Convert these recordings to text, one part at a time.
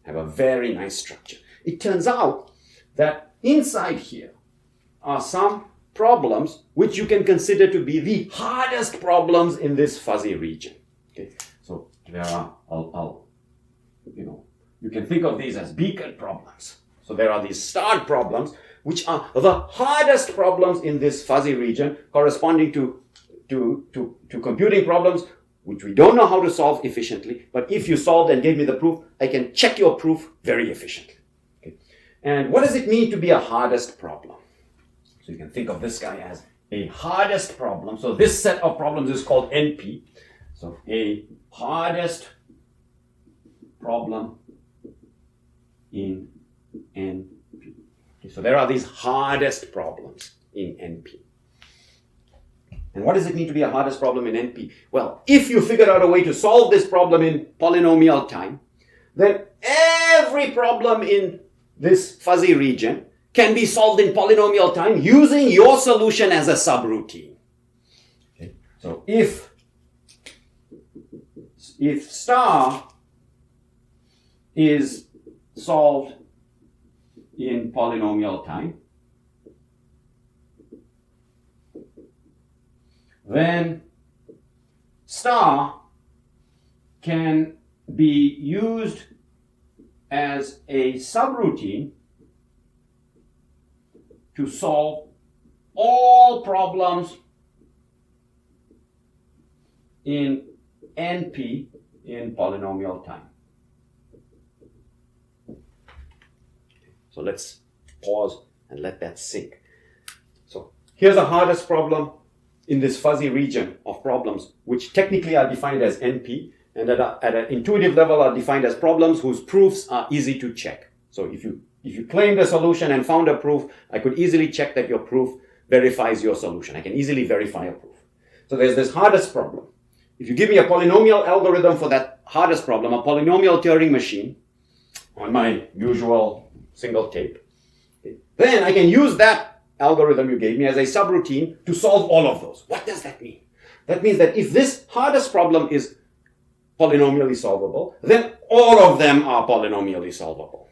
have a very nice structure. It turns out that inside here are some problems which you can consider to be the hardest problems in this fuzzy region. Okay, so there are, you can think of these as beacon problems. So there are these starred problems which are the hardest problems in this fuzzy region, corresponding to computing problems which we don't know how to solve efficiently, but if you solved and gave me the proof, I can check your proof very efficiently. Okay? And what does it mean to be a hardest problem? So you can think of this guy as a hardest problem. So this set of problems is called NP. So a hardest problem in NP. Okay, so there are these hardest problems in NP. And what does it mean to be a hardest problem in NP? Well, if you figured out a way to solve this problem in polynomial time, then every problem in this fuzzy region can be solved in polynomial time using your solution as a subroutine. Okay. So if star is solved in polynomial time, then star can be used as a subroutine to solve all problems in NP in polynomial time. So let's pause and let that sink. So here's the hardest problem in this fuzzy region of problems, which technically are defined as NP, and at an intuitive level are defined as problems whose proofs are easy to check. So if you claimed a solution and found a proof, I could easily check that your proof verifies your solution. I can easily verify a proof. So there's this hardest problem. If you give me a polynomial algorithm for that hardest problem, a polynomial Turing machine, on my usual single tape, then I can use that algorithm you gave me as a subroutine to solve all of those. What does that mean? That means that if this hardest problem is polynomially solvable, then all of them are polynomially solvable.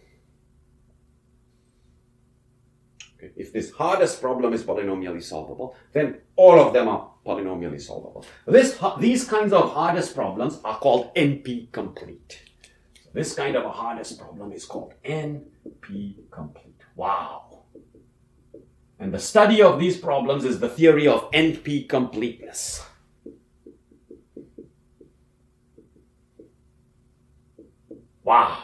Okay. If this hardest problem is polynomially solvable, then all of them are polynomially solvable. These kinds of hardest problems are called NP complete. This kind of a hardest problem is called NP complete. Wow. And the study of these problems is the theory of NP completeness. Wow.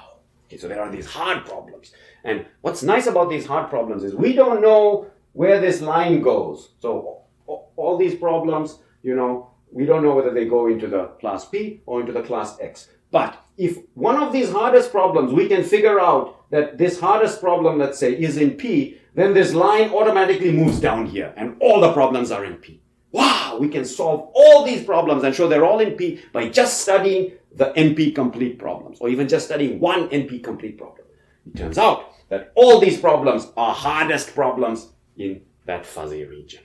Okay, so there are these hard problems. And what's nice about these hard problems is we don't know where this line goes. So all these problems, we don't know whether they go into the class P or into the class X. But if one of these hardest problems, we can figure out that this hardest problem, let's say, is in P, then this line automatically moves down here and all the problems are in P. Wow, we can solve all these problems and show they're all in P by just studying the NP complete problems, or even just studying one NP complete problem. It turns out that all these problems are hardest problems in that fuzzy region.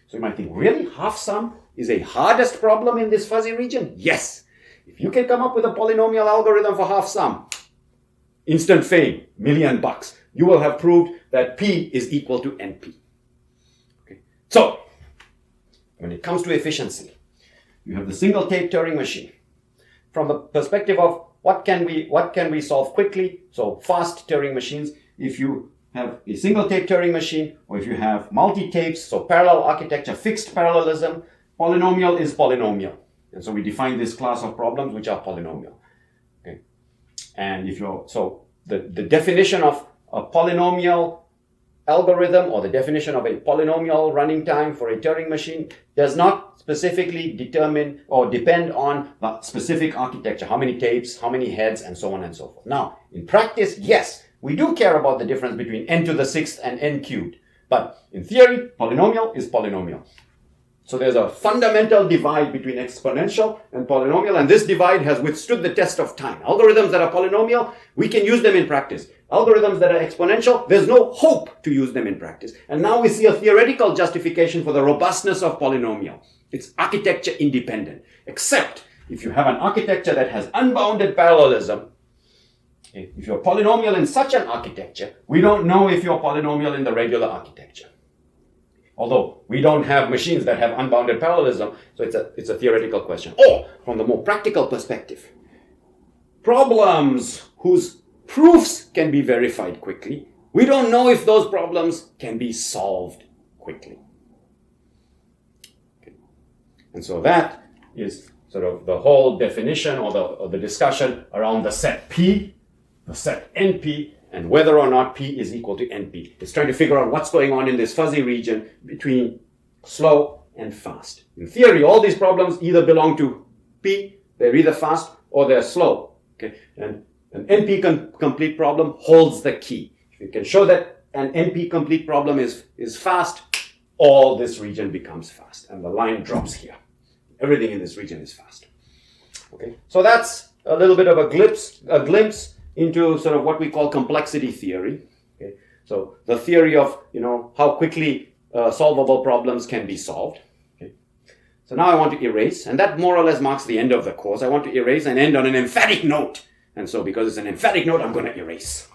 So you might think, really? Half sum is a hardest problem in this fuzzy region? Yes. If you can come up with a polynomial algorithm for half sum, instant fame, $1 million. You will have proved that P is equal to NP. Okay. So, when it comes to efficiency, you have the single tape Turing machine. From the perspective of what can we solve quickly, so fast Turing machines, if you have a single tape Turing machine, or if you have multi-tapes, so parallel architecture, fixed parallelism, polynomial is polynomial. And so we define this class of problems which are polynomial. Okay. And the definition of a polynomial algorithm, or the definition of a polynomial running time for a Turing machine, does not specifically determine or depend on the specific architecture, how many tapes, how many heads, and so on and so forth. Now, in practice, yes, we do care about the difference between n to the sixth and n cubed. But in theory, polynomial is polynomial. So there's a fundamental divide between exponential and polynomial, and this divide has withstood the test of time. Algorithms that are polynomial, we can use them in practice. Algorithms that are exponential, there's no hope to use them in practice. And now we see a theoretical justification for the robustness of polynomial. It's architecture independent. Except if you have an architecture that has unbounded parallelism, Okay? If you're polynomial in such an architecture, we don't know if you're polynomial in the regular architecture. Although we don't have machines that have unbounded parallelism, so it's a theoretical question. Or, from the more practical perspective, problems whose proofs can be verified quickly, we don't know if those problems can be solved quickly. Okay. And so that is sort of the whole definition or the discussion around the set P, the set NP, and whether or not P is equal to NP. It's trying to figure out what's going on in this fuzzy region between slow and fast. In theory, all these problems either belong to P, they're either fast or they're slow. Okay? And an NP complete problem holds the key. If you can show that an NP complete problem is fast, all this region becomes fast. And the line drops here. Everything in this region is fast. Okay? So that's a little bit of a glimpse into sort of what we call complexity theory. Okay? So the theory of, how quickly solvable problems can be solved. Okay? So now I want to erase, and that more or less marks the end of the course. I want to erase and end on an emphatic note. And so because it's an emphatic note, I'm going to erase.